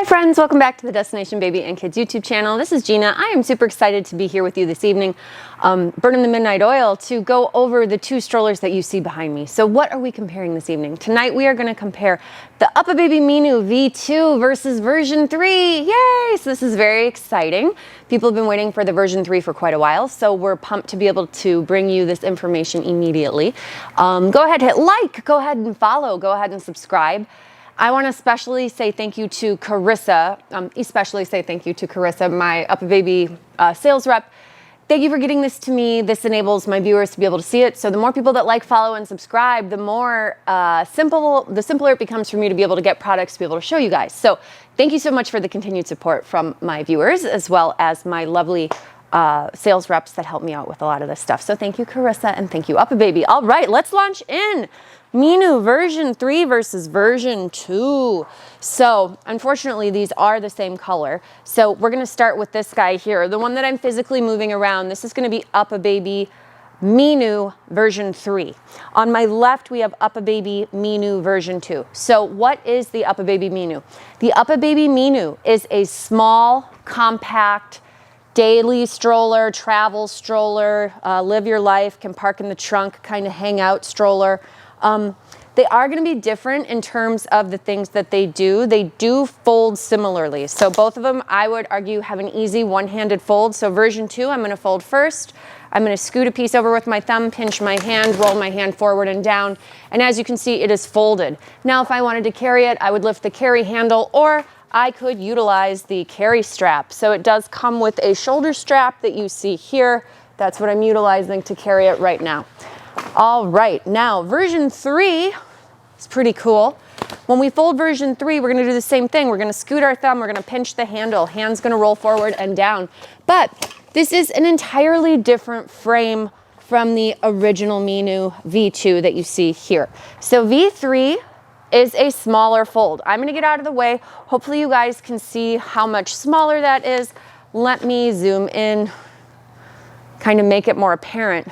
Hi friends, welcome back to the Destination Baby and Kids YouTube channel. This is Gina. I am super excited to be here with you this evening, burning the midnight oil to go over the two strollers that you see behind me. So what are we comparing this evening? Tonight we are going to compare the UppaBaby Minu V2 versus version 3. Yay! So this is very exciting. People have been waiting for the version 3 for quite a while, so we're pumped to be able to bring you this information immediately. Go ahead, hit like, go ahead and follow, go ahead and subscribe. I want to especially say thank you to Carissa, my UppaBaby sales rep. Thank you for getting this to me. This enables my viewers to be able to see it. So the more people that like, follow, and subscribe, the more simpler it becomes for me to be able to get products to be able to show you guys. So thank you so much for the continued support from my viewers, as well as my lovely sales reps that help me out with a lot of this stuff. So thank you, Carissa, and thank you, UppaBaby. All right, let's launch in. Minu version 3 versus version 2. So unfortunately, these are the same color. So we're going to start with this guy here, the one that I'm physically moving around. This is going to be UppaBaby Minu version 3. On my left, we have UppaBaby Minu version 2. So what is the UppaBaby Minu? The UppaBaby Minu is a small, compact, daily stroller, travel stroller, live your life, can park in the trunk, kind of hang out stroller. They are going to be different in terms of the things that they do. They do fold similarly. So both of them, I would argue, have an easy one-handed fold. So version 2, I'm going to fold first. I'm going to scoot a piece over with my thumb, pinch my hand, roll my hand forward and down. And as you can see, it is folded. Now, if I wanted to carry it, I would lift the carry handle, or I could utilize the carry strap. So it does come with a shoulder strap that you see here. That's what I'm utilizing to carry it right now. All right, now version 3 is pretty cool. When we fold version 3, we're gonna do the same thing. We're gonna scoot our thumb, we're gonna pinch the handle, hand's gonna roll forward and down. But this is an entirely different frame from the original Minu V2 that you see here. So V3 is a smaller fold. I'm gonna get out of the way. Hopefully you guys can see how much smaller that is. Let me zoom in, kind of make it more apparent.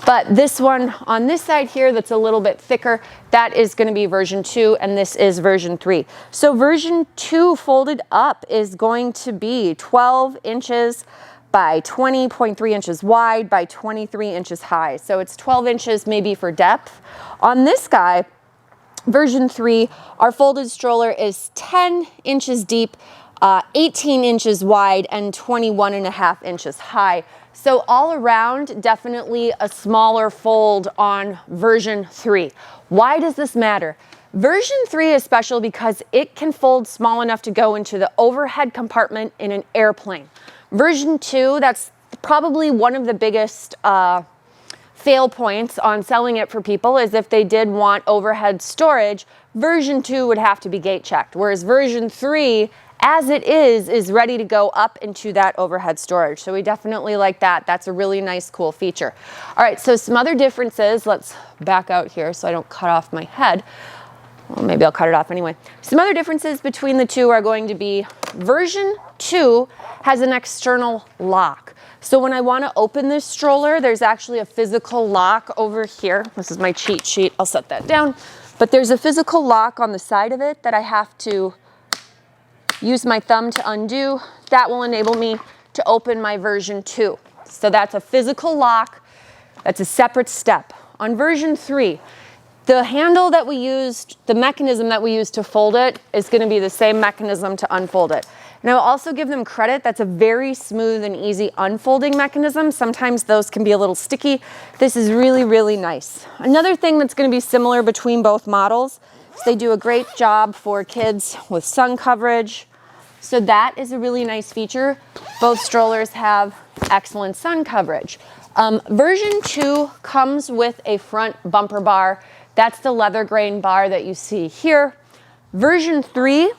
But this one on this side here that's a little bit thicker, that is going to be version 2, and this is version 3. So version 2 folded up is going to be 12 inches by 20.3 inches wide by 23 inches high. So it's 12 inches maybe for depth. On this guy, version 3, our folded stroller is 10 inches deep, 18 inches wide, and 21.5 inches high. So all around, definitely a smaller fold on version 3. Why does this matter? Version 3 is special because it can fold small enough to go into the overhead compartment in an airplane. Version 2, that's probably one of the biggest fail points on selling it for people, is if they did want overhead storage, version 2 would have to be gate checked, whereas version 3, as it is ready to go up into that overhead storage. So we definitely like that. That's a really nice, cool feature. All right, so some other differences. Let's back out here so I don't cut off my head. Well, maybe I'll cut it off anyway. Some other differences between the two are going to be version 2 has an external lock. So when I want to open this stroller, there's actually a physical lock over here. This is my cheat sheet. I'll set that down. But there's a physical lock on the side of it that I have to use my thumb to undo. That will enable me to open my version 2. So that's a physical lock. That's a separate step. On version 3, the handle that we used, the mechanism that we used to fold it is going to be the same mechanism to unfold it. And I will also give them credit. That's a very smooth and easy unfolding mechanism. Sometimes those can be a little sticky. This is really, really nice. Another thing that's going to be similar between both models, they do a great job for kids with sun coverage. So that is a really nice feature. Both strollers have excellent sun coverage. Version 2 comes with a front bumper bar. That's the leather grain bar that you see here. Version 3,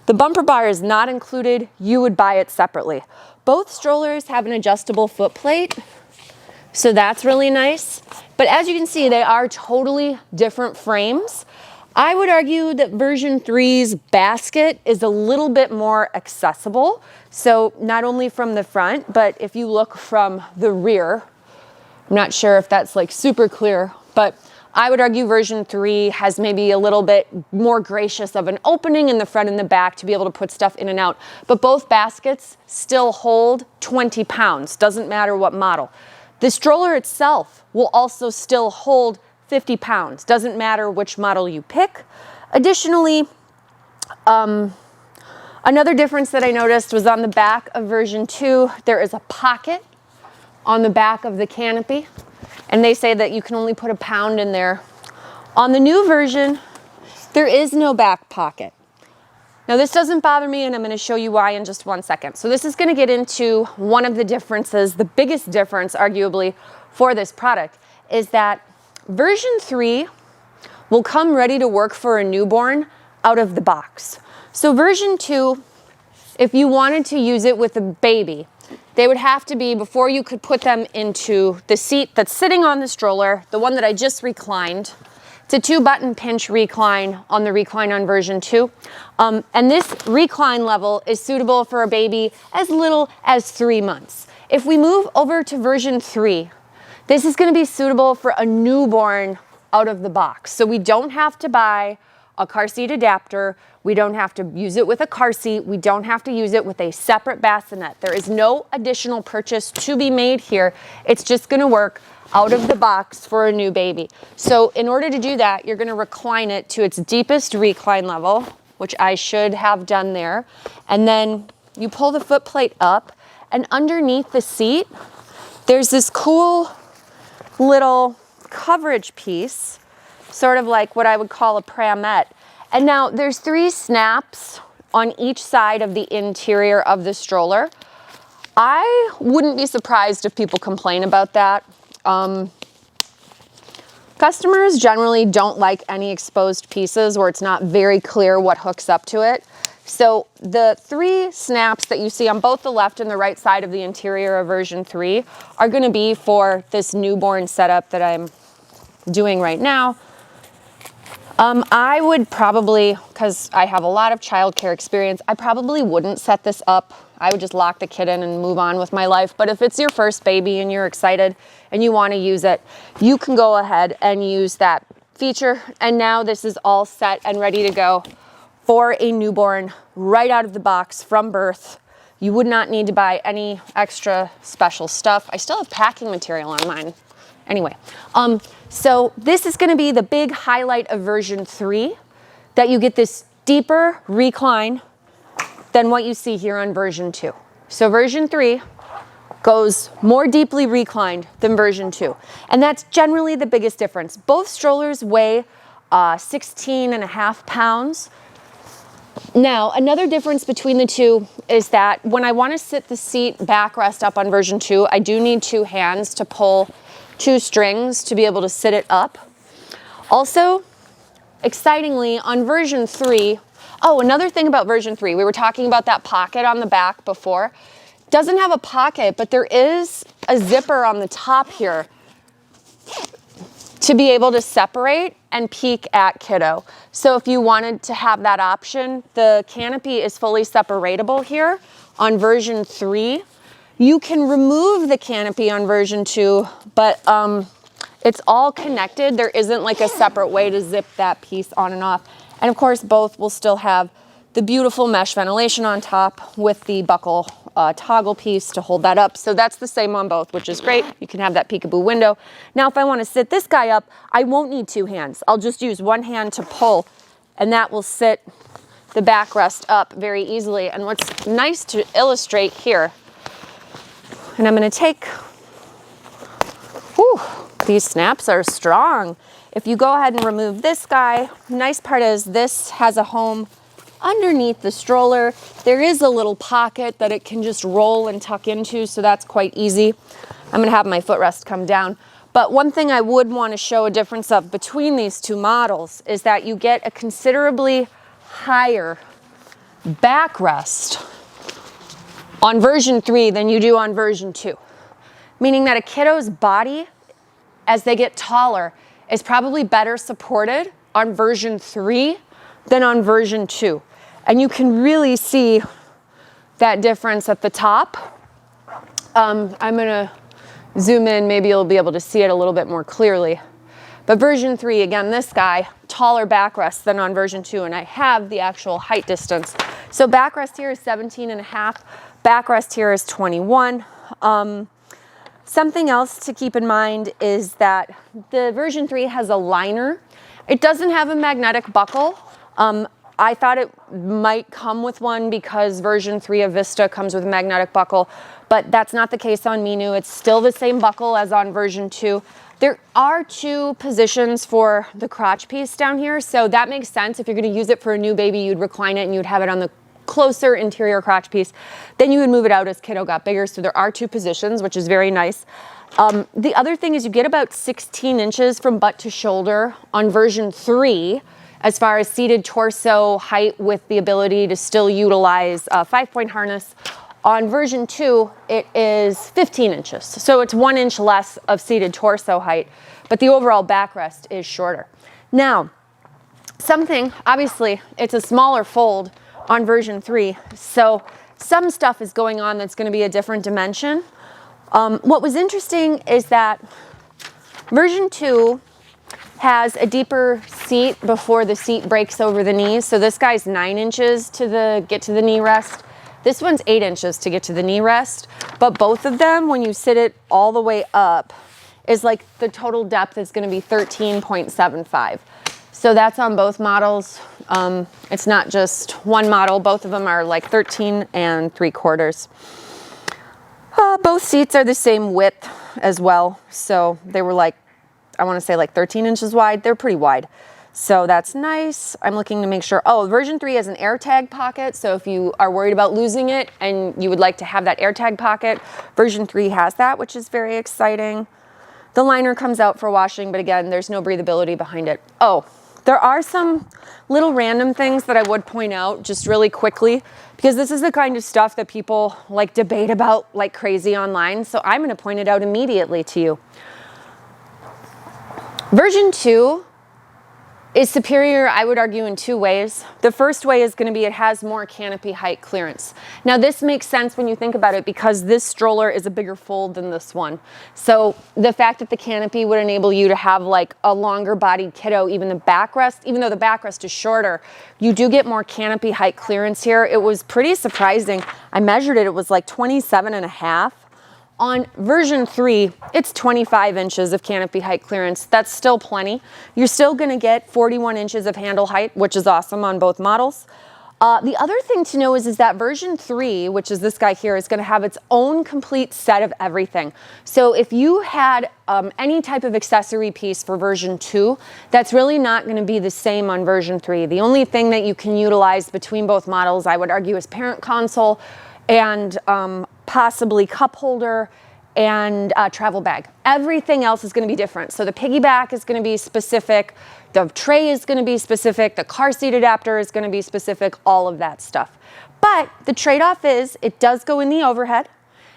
the bumper bar is not included. You would buy it separately. Both strollers have an adjustable foot plate. So that's really nice. But as you can see, they are totally different frames. I would argue that version 3's basket is a little bit more accessible. So not only from the front, but if you look from the rear, I'm not sure if that's like super clear, but I would argue version 3 has maybe a little bit more gracious of an opening in the front and the back to be able to put stuff in and out. But both baskets still hold 20 pounds, doesn't matter what model. The stroller itself will also still hold 50 pounds, doesn't matter which model you pick. Additionally, another difference that I noticed was on the back of version 2, there is a pocket on the back of the canopy, and they say that you can only put 1 pound in there. On the new version, there is no back pocket. Now this doesn't bother me, and I'm going to show you why in just 1 second. So this is going to get into one of the differences, the biggest difference arguably for this product, is that version 3 will come ready to work for a newborn out of the box. So version 2, if you wanted to use it with a baby, they would have to be, before you could put them into the seat that's sitting on the stroller, the one that I just reclined. It's a 2-button pinch recline on the Recline on version 2. And this recline level is suitable for a baby as little as 3 months. If we move over to version 3, this is going to be suitable for a newborn out of the box. So we don't have to buy a car seat adapter. We don't have to use it with a car seat. We don't have to use it with a separate bassinet. There is no additional purchase to be made here. It's just going to work out of the box for a new baby. So in order to do that, you're going to recline it to its deepest recline level, which I should have done there. And then you pull the foot plate up, and underneath the seat, there's this cool little coverage piece, sort of like what I would call a pramette. And now there's 3 snaps on each side of the interior of the stroller. I wouldn't be surprised if people complain about that. Customers generally don't like any exposed pieces where it's not very clear what hooks up to it. So the 3 snaps that you see on both the left and the right side of the interior of version 3 are going to be for this newborn setup that I'm doing right now. I would probably, because I have a lot of childcare experience, I probably wouldn't set this up. I would just lock the kid in and move on with my life. But if it's your first baby and you're excited and you want to use it, you can go ahead and use that feature. And now this is all set and ready to go for a newborn right out of the box from birth. You would not need to buy any extra special stuff. I still have packing material on mine. Anyway, so this is going to be the big highlight of version 3, that you get this deeper recline than what you see here on version 2. So version 3 goes more deeply reclined than version 2. And that's generally the biggest difference. Both strollers weigh 16.5 pounds. Now, another difference between the two is that when I want to sit the seat backrest up on version 2, I do need 2 hands to pull 2 strings to be able to sit it up. Also, excitingly, on version 3, another thing about version 3, we were talking about that pocket on the back before. Doesn't have a pocket, but there is a zipper on the top here to be able to separate and peek at kiddo. So if you wanted to have that option, the canopy is fully separatable here on version 3. You can remove the canopy on version 2, but it's all connected. There isn't like a separate way to zip that piece on and off. And of course, both will still have the beautiful mesh ventilation on top with the buckle toggle piece to hold that up. So that's the same on both, which is great. You can have that peekaboo window. Now, if I want to sit this guy up, I won't need 2 hands. I'll just use 1 hand to pull, and that will sit the backrest up very easily. And what's nice to illustrate here, and I'm going to take, these snaps are strong. If you go ahead and remove this guy, nice part is this has a home underneath the stroller. There is a little pocket that it can just roll and tuck into, so that's quite easy. I'm going to have my footrest come down. But one thing I would want to show a difference of between these 2 models is that you get a considerably higher backrest on version 3 than you do on version 2. Meaning that a kiddo's body, as they get taller, is probably better supported on version 3 than on version 2. And you can really see that difference at the top. I'm gonna zoom in, maybe you'll be able to see it a little bit more clearly. But version 3, again, this guy, taller backrest than on version 2, and I have the actual height distance. So backrest here is 17.5, backrest here is 21. Something else to keep in mind is that the version 3 has a liner. It doesn't have a magnetic buckle. I thought it might come with one because version 3 of Vista comes with a magnetic buckle, but that's not the case on Minu. It's still the same buckle as on version 2. There are 2 positions for the crotch piece down here, so that makes sense. If you're going to use it for a new baby, you'd recline it and you'd have it on the closer interior crotch piece. Then you would move it out as kiddo got bigger, so there are 2 positions, which is very nice. The other thing is you get about 16 inches from butt to shoulder on version 3 as far as seated torso height, with the ability to still utilize a 5-point harness. On version 2, it is 15 inches. So it's 1 inch less of seated torso height, but the overall backrest is shorter. Now, obviously, it's a smaller fold on version 3, so some stuff is going on that's going to be a different dimension. What was interesting is that version 2 has a deeper seat before the seat breaks over the knees. So this guy's 9 inches to get to the knee rest. This one's 8 inches to get to the knee rest. But both of them, when you sit it all the way up, is like the total depth is going to be 13.75. So that's on both models. It's not just one model. Both of them are like 13 3/4. Both seats are the same width as well. So they were like, I want to say like 13 inches wide. They're pretty wide. So that's nice. I'm looking to make sure. Oh, version 3 has an AirTag pocket. So if you are worried about losing it and you would like to have that AirTag pocket, version 3 has that, which is very exciting. The liner comes out for washing, but again, there's no breathability behind it. Oh, there are some little random things that I would point out just really quickly, because this is the kind of stuff that people like debate about like crazy online. So I'm going to point it out immediately to you. Version 2 is superior, I would argue, in 2 ways. The first way is going to be it has more canopy height clearance. Now this makes sense when you think about it, because this stroller is a bigger fold than this one. So the fact that the canopy would enable you to have like a longer bodied kiddo, even the backrest, even though the backrest is shorter, you do get more canopy height clearance here. It was pretty surprising. I measured it, it was like 27.5. On version 3, it's 25 inches of canopy height clearance. That's still plenty. You're still going to get 41 inches of handle height, which is awesome on both models. The other thing to know is that version 3, which is this guy here, is going to have its own complete set of everything. So if you had any type of accessory piece for version 2, that's really not going to be the same on version 3. The only thing that you can utilize between both models, I would argue, is parent console and possibly cup holder and travel bag. Everything else is going to be different. So the piggyback is going to be specific, the tray is going to be specific, the car seat adapter is going to be specific, all of that stuff. But the trade-off is it does go in the overhead,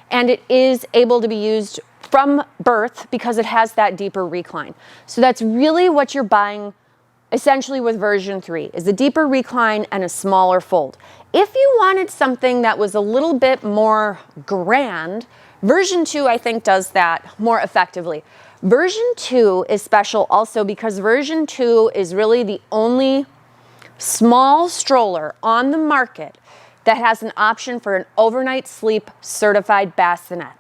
and it is able to be used from birth because it has that deeper recline. So that's really what you're buying essentially with version 3, is a deeper recline and a smaller fold. If you wanted something that was a little bit more grand, version 2, I think, does that more effectively. Version 2 is special also because version 2 is really the only small stroller on the market that has an option for an overnight sleep certified bassinet.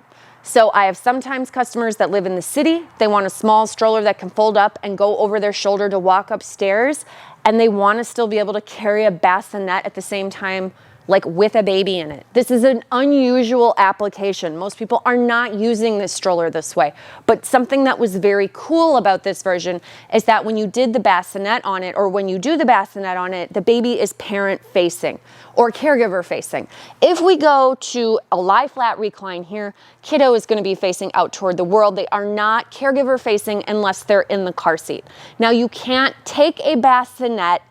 So I have sometimes customers that live in the city, they want a small stroller that can fold up and go over their shoulder to walk upstairs, and they want to still be able to carry a bassinet at the same time, like with a baby in it. This is an unusual application. Most people are not using this stroller this way. But something that was very cool about this version is that when you did the bassinet on it, or when you do the bassinet on it, the baby is parent facing or caregiver facing. If we go to a lie flat recline here, kiddo is going to be facing out toward the world. They are not caregiver facing unless they're in the car seat. Now you can't take a bassinet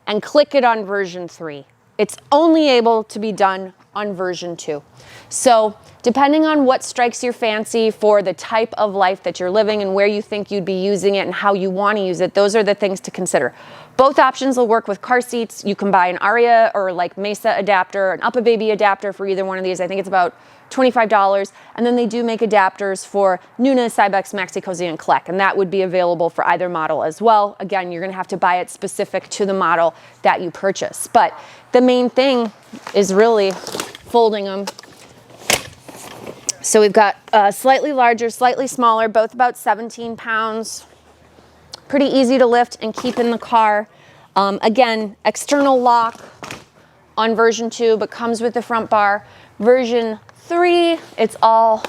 and click it on version 3. It's only able to be done on version 2. So depending on what strikes your fancy for the type of life that you're living and where you think you'd be using it and how you want to use it, those are the things to consider. Both options will work with car seats. You can buy an Aria or like Mesa adapter, an UppaBaby adapter for either one of these. I think it's about $25. And then they do make adapters for Nuna, Cybex, Maxi Cozy, and Kleck, and that would be available for either model as well. Again, you're gonna have to buy it specific to the model that you purchase. But the main thing is really folding them. So we've got slightly larger, slightly smaller, both about 17 pounds. Pretty easy to lift and keep in the car. Again, external lock on version 2, but comes with the front bar. Version 3, it's all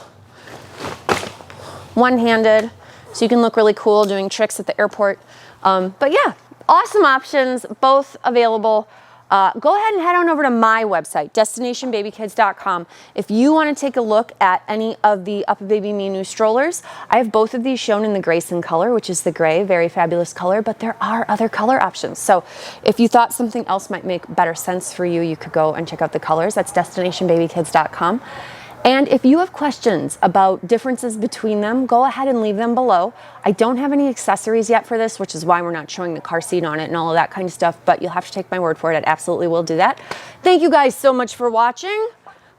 one-handed, so you can look really cool doing tricks at the airport. But yeah, awesome options, both available. Go ahead and head on over to my website, destinationbabykids.com. If you want to take a look at any of the UppaBaby Minu strollers, I have both of these shown in the Grayson color, which is the gray, very fabulous color, but there are other color options. So if you thought something else might make better sense for you, you could go and check out the colors. That's destinationbabykids.com. And if you have questions about differences between them, go ahead and leave them below. I don't have any accessories yet for this, which is why we're not showing the car seat on it and all of that kind of stuff, but you'll have to take my word for it. I absolutely will do that. Thank you guys so much for watching.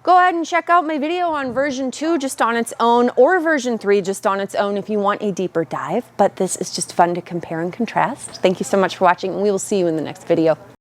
Go ahead and check out my video on version 2 just on its own, or version 3 just on its own if you want a deeper dive, but this is just fun to compare and contrast. Thank you so much for watching, and we will see you in the next video.